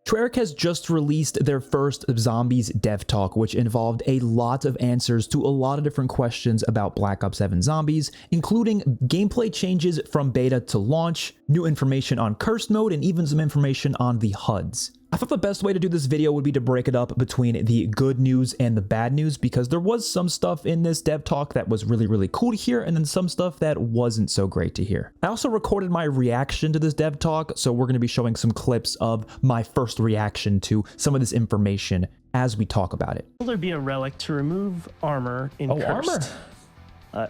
Treyarch has just released their first Zombies dev talk, which involved a lot of answers to a lot of different questions about Black Ops 7 Zombies, including gameplay changes from beta to launch, new information on cursed mode, and even some information on the HUDs. I thought the best way to do this video would be to break it up between the good news and the bad news, because there was some stuff in this dev talk that was really cool to hear, and then some stuff that wasn't so great to hear. I also recorded my reaction to this dev talk, so we're going to be showing some clips of my first reaction to some of this information as we talk about it. Will there be a relic to remove armor in Cursed?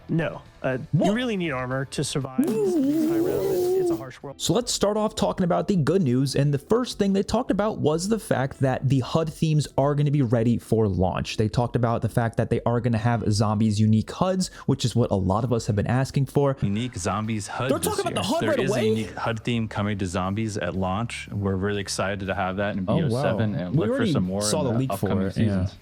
No. You really need armor to survive these high rounds. It's a harsh world. So let's start off talking about the good news, and the first thing they talked about was the fact that the HUD themes are going to be ready for launch. They talked about the fact that they are going to have Zombies unique HUDs, which is what a lot of us have been asking for. Unique Zombies HUD. They're talking about the HUD right away? There is a unique HUD theme coming to Zombies at launch. We're really excited to have that in BO7 and look for some more saw the leak for it. Seasons.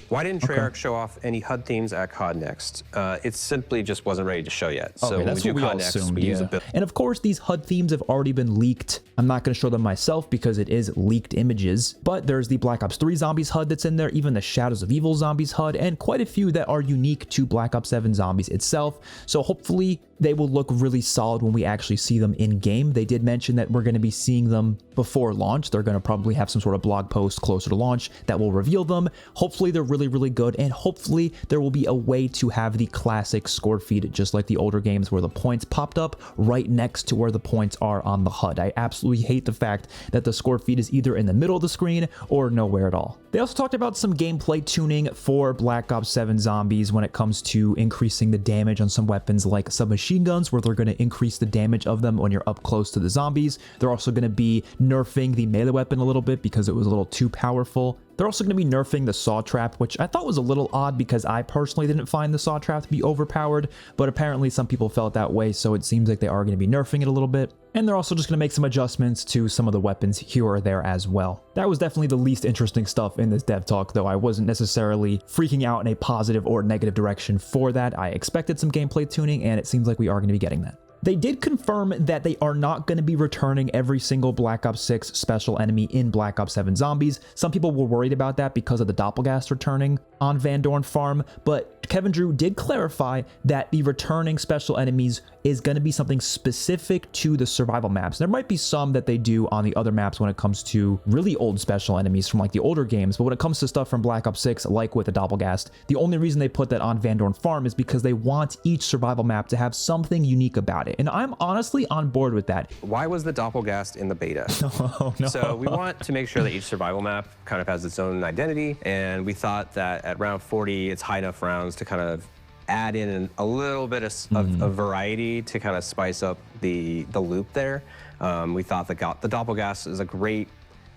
Why didn't Treyarch show off any HUD themes at COD Next? It simply just wasn't ready to show yet. So that's when we what do we COD all Next, assumed, we use a build. And of course, these HUD themes have already been leaked. I'm not going to show them myself because it is leaked images, but there's the Black Ops 3 Zombies HUD that's in there, even the Shadows of Evil Zombies HUD, and quite a few that are unique to Black Ops 7 Zombies itself. So hopefully they will look really solid when we actually see them in game. They did mention that we're going to be seeing them before launch. They're going to probably have some sort of blog post closer to launch that will reveal them. Hopefully they're really good, and hopefully there will be a way to have the classic score feed, just like the older games where the points popped up right next to where the points are on the HUD. I absolutely hate the fact that the score feed is either in the middle of the screen or nowhere at all. They also talked about some gameplay tuning for Black Ops 7 Zombies when it comes to increasing the damage on some weapons like submachine guns, where they're going to increase the damage of them when you're up close to the zombies. They're also going to be nerfing the melee weapon a little bit because it was a little too powerful. They're also going to be nerfing the saw trap, which I thought was a little odd because I personally didn't find the saw trap to be overpowered, but apparently some people felt that way, so it seems like they are going to be nerfing it a little bit. And they're also just going to make some adjustments to some of the weapons here or there as well. That was definitely the least interesting stuff in this dev talk, though I wasn't necessarily freaking out in a positive or negative direction for that. I expected some gameplay tuning, and it seems like we are going to be getting that. They did confirm that they are not going to be returning every single Black Ops 6 special enemy in Black Ops 7 Zombies. Some people were worried about that because of the Doppelgast returning on Van Dorn Farm, but Kevin Drew did clarify that the returning special enemies is going to be something specific to the survival maps. There might be some that they do on the other maps when it comes to really old special enemies from like the older games, but when it comes to stuff from Black Ops 6, like with the Doppelgast, the only reason they put that on Van Dorn Farm is because they want each survival map to have something unique about it. And I'm honestly on board with that. Why was the Doppelgast in the beta? Oh, no. So we want to make sure that each survival map kind of has its own identity, and we thought that at round 40, it's high enough rounds to kind of add in a little bit of variety to kind of spice up the loop there. We thought the Doppelgast is a great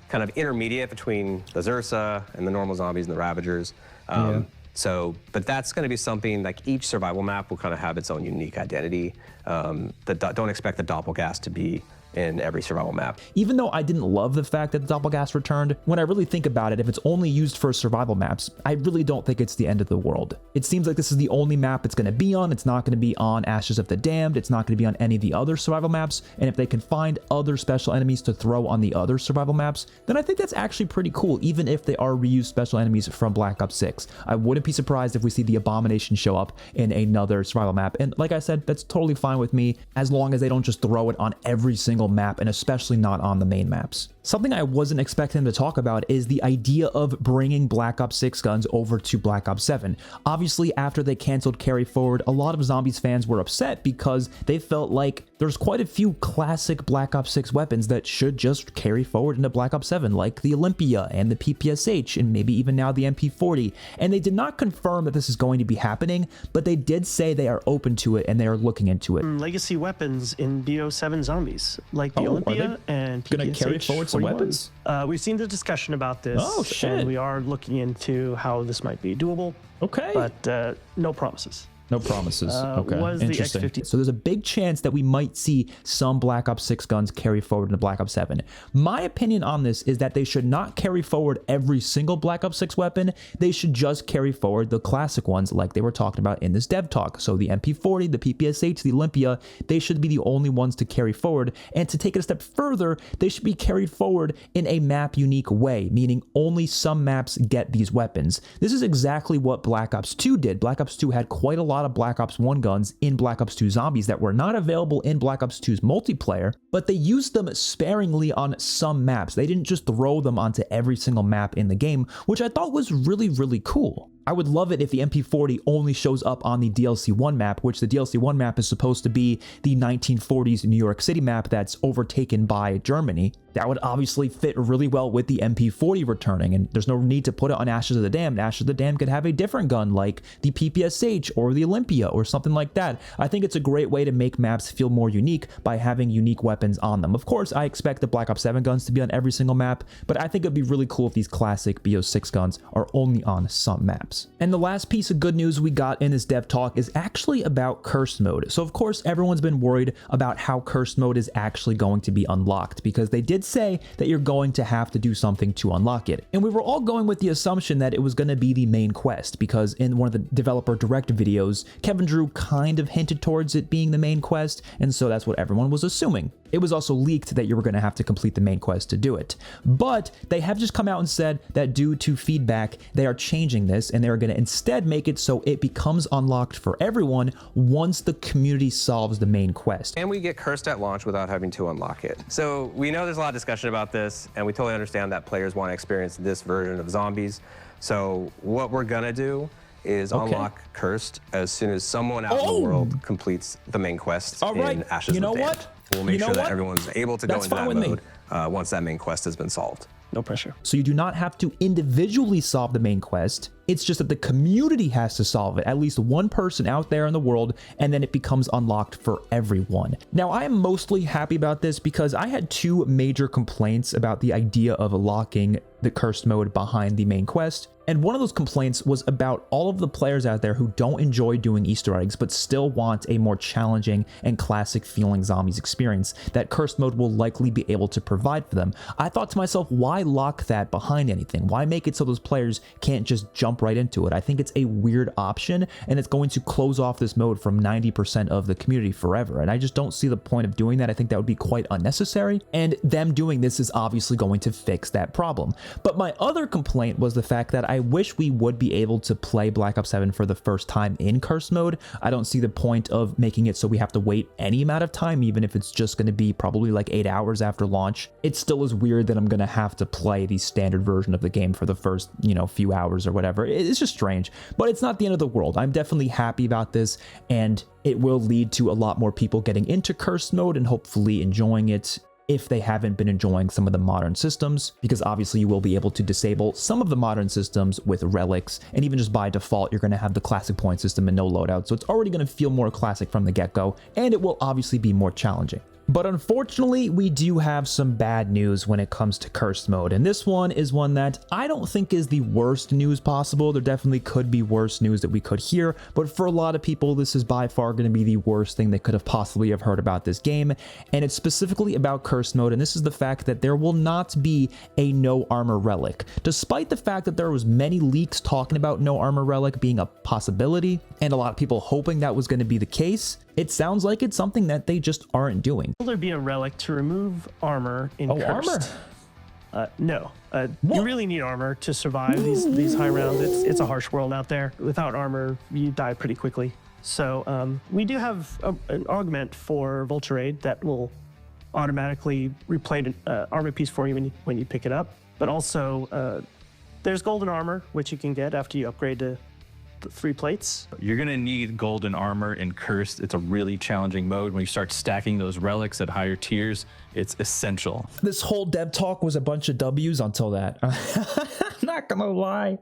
kind of intermediate between the Zersa and the normal zombies and the Ravagers. But that's going to be something like each survival map will kind of have its own unique identity. Don't expect the Doppelgast to be in every survival map. Even though I didn't love the fact that the Doppelgast returned, when I really think about it, if it's only used for survival maps, I really don't think it's the end of the world. It seems like this is the only map it's going to be on. It's not going to be on Ashes of the Damned. It's not going to be on any of the other survival maps. And if they can find other special enemies to throw on the other survival maps, then I think that's actually pretty cool, even if they are reused special enemies from Black Ops 6. I wouldn't be surprised if we see the Abomination show up in another survival map. And like I said, that's totally fine with me, as long as they don't just throw it on every single map, and especially not on the main maps. Something I wasn't expecting to talk about is the idea of bringing Black Ops 6 guns over to Black Ops 7. Obviously, after they canceled Carry Forward, a lot of Zombies fans were upset because they felt like there's quite a few classic Black Ops 6 weapons that should just carry forward into Black Ops 7, like the Olympia and the PPSH, and maybe even now the MP40. And they did not confirm that this is going to be happening, but they did say they are open to it and they are looking into it. Legacy weapons in BO7 Zombies, like the Olympia and PPSH. Going to carry forward some weapons? We've seen the discussion about this. Oh, shit. And we are looking into how this might be doable. Okay. But no promises. No promises. Okay, was the interesting. X50. So there's a big chance that we might see some Black Ops 6 guns carry forward into Black Ops 7. My opinion on this is that they should not carry forward every single Black Ops 6 weapon. They should just carry forward the classic ones like they were talking about in this dev talk. So the MP40, the PPSH, the Olympia, they should be the only ones to carry forward. And to take it a step further, they should be carried forward in a map unique way, meaning only some maps get these weapons. This is exactly what Black Ops 2 did. Black Ops 2 had quite a lot of Black Ops 1 guns in Black Ops 2 Zombies that were not available in Black Ops 2's multiplayer, but they used them sparingly on some maps. They didn't just throw them onto every single map in the game, which I thought was really, really cool. I would love it if the MP40 only shows up on the DLC 1 map, which the DLC 1 map is supposed to be the 1940s New York City map that's overtaken by Germany. That would obviously fit really well with the MP40 returning, and there's no need to put it on Ashes of the Damned. Ashes of the Damned could have a different gun like the PPSH or the Olympia or something like that. I think it's a great way to make maps feel more unique by having unique weapons on them. Of course, I expect the Black Ops 7 guns to be on every single map, but I think it'd be really cool if these classic BO6 guns are only on some maps. And the last piece of good news we got in this dev talk is actually about Cursed Mode. So of course, everyone's been worried about how Cursed Mode is actually going to be unlocked, because they did say that you're going to have to do something to unlock it. And we were all going with the assumption that it was going to be the main quest, because in one of the developer direct videos, Kevin Drew kind of hinted towards it being the main quest, and so that's what everyone was assuming. It was also leaked that you were going to have to complete the main quest to do it. But they have just come out and said that due to feedback, they are changing this, and they're going to instead make it so it becomes unlocked for everyone once the community solves the main quest. And we get cursed at launch without having to unlock it. So we know there's a lot of discussion about this, and we totally understand that players want to experience this version of Zombies. So what we're going to do is unlock Cursed as soon as someone out in the world completes the main quest in Ashes of the Damned. We'll make sure that everyone's able to go into that mode once that main quest has been solved. No pressure. So you do not have to individually solve the main quest. It's just that the community has to solve it, at least one person out there in the world, and then it becomes unlocked for everyone. Now, I am mostly happy about this because I had two major complaints about the idea of locking the Cursed Mode behind the main quest. And one of those complaints was about all of the players out there who don't enjoy doing Easter eggs, but still want a more challenging and classic feeling Zombies experience that Cursed Mode will likely be able to provide for them. I thought to myself, why lock that behind anything? Why make it so those players can't just jump right into it? I think it's a weird option, and it's going to close off this mode from 90% of the community forever. And I just don't see the point of doing that. I think that would be quite unnecessary. And them doing this is obviously going to fix that problem. But my other complaint was the fact that I wish we would be able to play Black Ops 7 for the first time in Cursed Mode. I don't see the point of making it so we have to wait any amount of time, even if it's just going to be probably like 8 hours after launch. It still is weird that I'm going to have to play the standard version of the game for the first, few hours or whatever. It's just strange, but it's not the end of the world. I'm definitely happy about this, and it will lead to a lot more people getting into Cursed Mode and hopefully enjoying it if they haven't been enjoying some of the modern systems, because obviously you will be able to disable some of the modern systems with relics, and even just by default, you're going to have the classic point system and no loadout, so it's already going to feel more classic from the get-go, and it will obviously be more challenging. But unfortunately, we do have some bad news when it comes to Cursed Mode, and this one is one that I don't think is the worst news possible. There definitely could be worse news that we could hear, but for a lot of people, this is by far going to be the worst thing they could have possibly have heard about this game, and it's specifically about Cursed Mode, and this is the fact that there will not be a no armor relic. Despite the fact that there was many leaks talking about no armor relic being a possibility, and a lot of people hoping that was going to be the case, it sounds like it's something that they just aren't doing. Will there be a relic to remove armor in Cursed? No. You really need armor to survive these high rounds. It's a harsh world out there. Without armor, you die pretty quickly. So we do have an augment for Vulture Aid that will automatically replay an armor piece for you when you pick it up. But also, there's golden armor, which you can get after you upgrade to 3 plates. You're gonna need golden armor in Cursed. It's a really challenging mode. When you start stacking those relics at higher tiers, it's essential. This whole dev talk was a bunch of W's until that. Not gonna lie.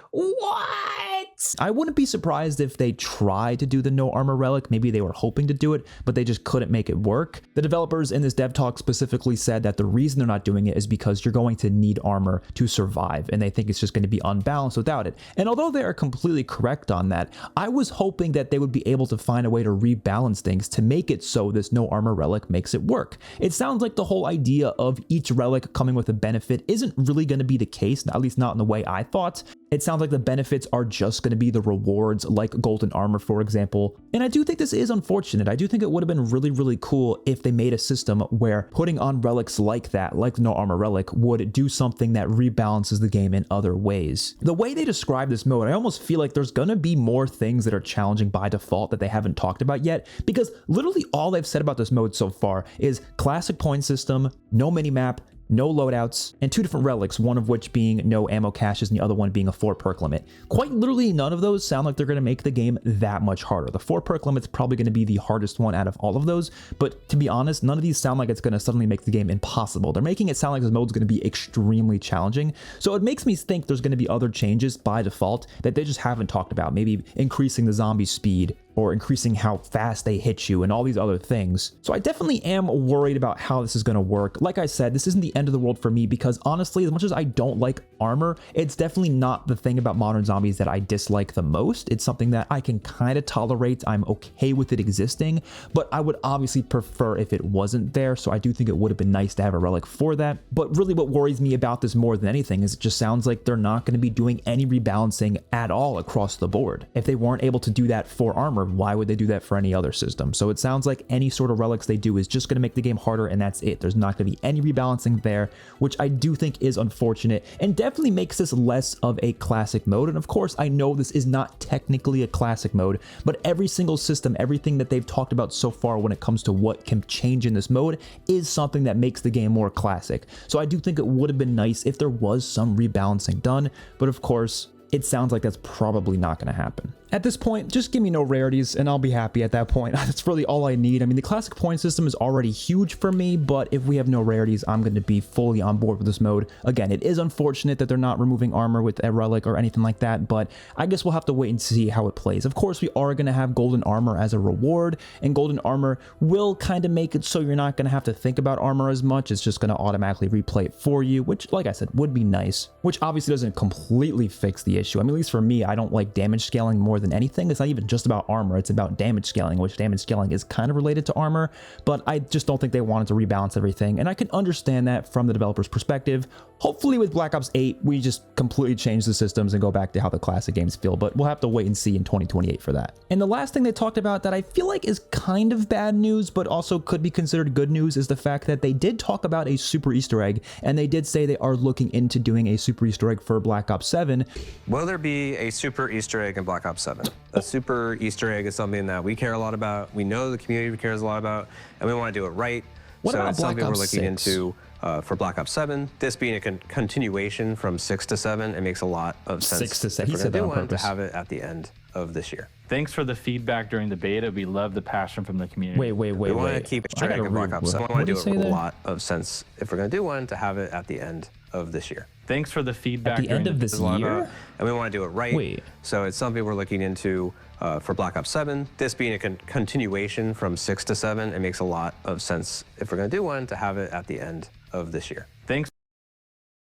What? I wouldn't be surprised if they tried to do the no armor relic. Maybe they were hoping to do it, but they just couldn't make it work. The developers in this dev talk specifically said that the reason they're not doing it is because you're going to need armor to survive, and they think it's just going to be unbalanced without it. And although they are completely correct on that, I was hoping that they would be able to find a way to rebalance things to make it so this no armor relic makes it work. It sounds like the whole idea of each relic coming with a benefit isn't really going to be the case, at least not in the way I thought. It sounds like the benefits are just going to be the rewards, like golden armor, for example. And I do think this is unfortunate. I do think it would have been really, really cool if they made a system where putting on relics like that, like the no armor relic, would do something that rebalances the game in other ways. The way they describe this mode, I almost feel like there's going to be more things that are challenging by default that they haven't talked about yet, because literally all they've said about this mode so far is classic point system, no minimap, no loadouts, and 2 different relics, one of which being no ammo caches and the other one being a 4 perk limit. Quite literally, none of those sound like they're going to make the game that much harder. The 4 perk limit's probably going to be the hardest one out of all of those, but to be honest, none of these sound like it's going to suddenly make the game impossible. They're making it sound like this mode's going to be extremely challenging, so it makes me think there's going to be other changes by default that they just haven't talked about, maybe increasing the zombie speed, or increasing how fast they hit you and all these other things. So I definitely am worried about how this is going to work. Like I said, this isn't the end of the world for me because honestly, as much as I don't like armor, it's definitely not the thing about modern zombies that I dislike the most. It's something that I can kind of tolerate. I'm okay with it existing, but I would obviously prefer if it wasn't there. So I do think it would have been nice to have a relic for that. But really what worries me about this more than anything is it just sounds like they're not going to be doing any rebalancing at all across the board. If they weren't able to do that for armor, why would they do that for any other system? So it sounds like any sort of relics they do is just going to make the game harder, and that's it. There's not going to be any rebalancing there, which I do think is unfortunate and definitely makes this less of a classic mode. And of course, I know this is not technically a classic mode, but every single system, everything that they've talked about so far when it comes to what can change in this mode is something that makes the game more classic. So I do think it would have been nice if there was some rebalancing done, but of course, it sounds like that's probably not going to happen. At this point, just give me no rarities and I'll be happy at that point. That's really all I need. I mean, the classic point system is already huge for me, but if we have no rarities, I'm going to be fully on board with this mode. Again, it is unfortunate that they're not removing armor with a relic or anything like that, but I guess we'll have to wait and see how it plays. Of course, we are going to have golden armor as a reward, and golden armor will kind of make it so you're not going to have to think about armor as much. It's just going to automatically replay it for you, which, like I said, would be nice, which obviously doesn't completely fix the issue. I mean, at least for me, I don't like damage scaling more than anything. It's not even just about armor, it's about damage scaling, which damage scaling is kind of related to armor, but I just don't think they wanted to rebalance everything, and I can understand that from the developer's perspective. Hopefully with Black Ops 8, we just completely change the systems and go back to how the classic games feel, but we'll have to wait and see in 2028 for that. And the last thing they talked about that I feel like is kind of bad news, but also could be considered good news, is the fact that they did talk about a super Easter egg, and they did say they are looking into doing a super Easter egg for Black Ops 7. Will there be a super Easter egg in Black Ops 7? A super Easter egg is something that we care a lot about, we know the community cares a lot about, and we want to do it right. What so about it's Black something Ops we're looking 6? into for Black Ops 7. This being a continuation from 6 to 7, it makes a lot of sense. 6 to 7. He If we're said that gonna on do one, to purpose. have it at the end of this year. Thanks for the feedback during the beta. We love the passion from the community. Wait. We want to keep Easter egg in Black Ops 7. We want to do it with a lot of sense. If we're going to do one, to have it at the end of this year. Thanks for the feedback. At the end of this year? And we want to do it right. Wait. So it's something we're looking into for Black Ops 7. This being a continuation from 6 to 7, it makes a lot of sense. If we're going to do one, to have it at the end of this year. Thanks.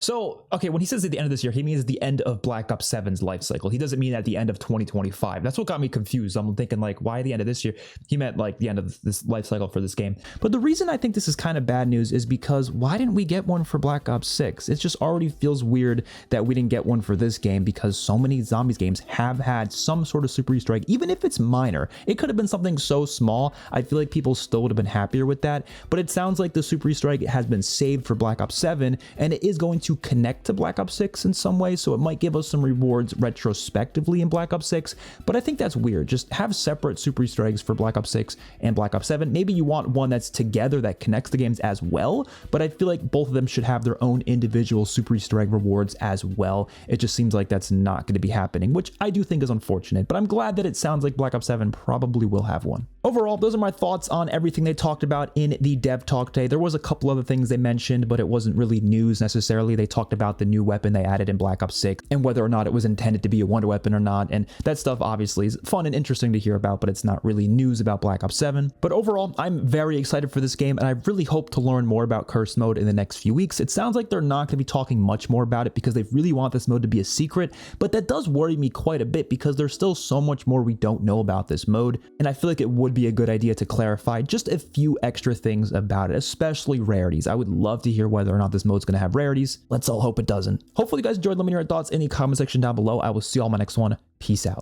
So, okay, when he says at the end of this year, he means the end of Black Ops 7's life cycle. He doesn't mean at the end of 2025. That's what got me confused. I'm thinking like, why the end of this year? He meant like the end of this life cycle for this game. But the reason I think this is kind of bad news is because why didn't we get one for Black Ops 6? It just already feels weird that we didn't get one for this game because so many zombies games have had some sort of super Easter egg, even if it's minor. It could have been something so small. I feel like people still would have been happier with that. But it sounds like the super Easter egg has been saved for Black Ops 7, and it is going to connect to Black Ops 6 in some way, so it might give us some rewards retrospectively in Black Ops 6, but I think that's weird. Just have separate super Easter eggs for Black Ops 6 and Black Ops 7. Maybe you want one that's together that connects the games as well, but I feel like both of them should have their own individual super Easter egg rewards as well. It just seems like that's not going to be happening, which I do think is unfortunate, but I'm glad that it sounds like Black Ops 7 probably will have one. Overall, those are my thoughts on everything they talked about in the dev talk today. There was a couple other things they mentioned, but it wasn't really news necessarily. They talked about the new weapon they added in Black Ops 6 and whether or not it was intended to be a wonder weapon or not. And that stuff obviously is fun and interesting to hear about, but it's not really news about Black Ops 7. But overall, I'm very excited for this game, and I really hope to learn more about Cursed Mode in the next few weeks. It sounds like they're not going to be talking much more about it because they really want this mode to be a secret, but that does worry me quite a bit because there's still so much more we don't know about this mode, and I feel like it would be a good idea to clarify just a few extra things about it, especially rarities. I would love to hear whether or not this mode's going to have rarities. Let's all hope it doesn't. Hopefully you guys enjoyed. Let me know your thoughts in the comment section down below. I will see you all in my next one. Peace out.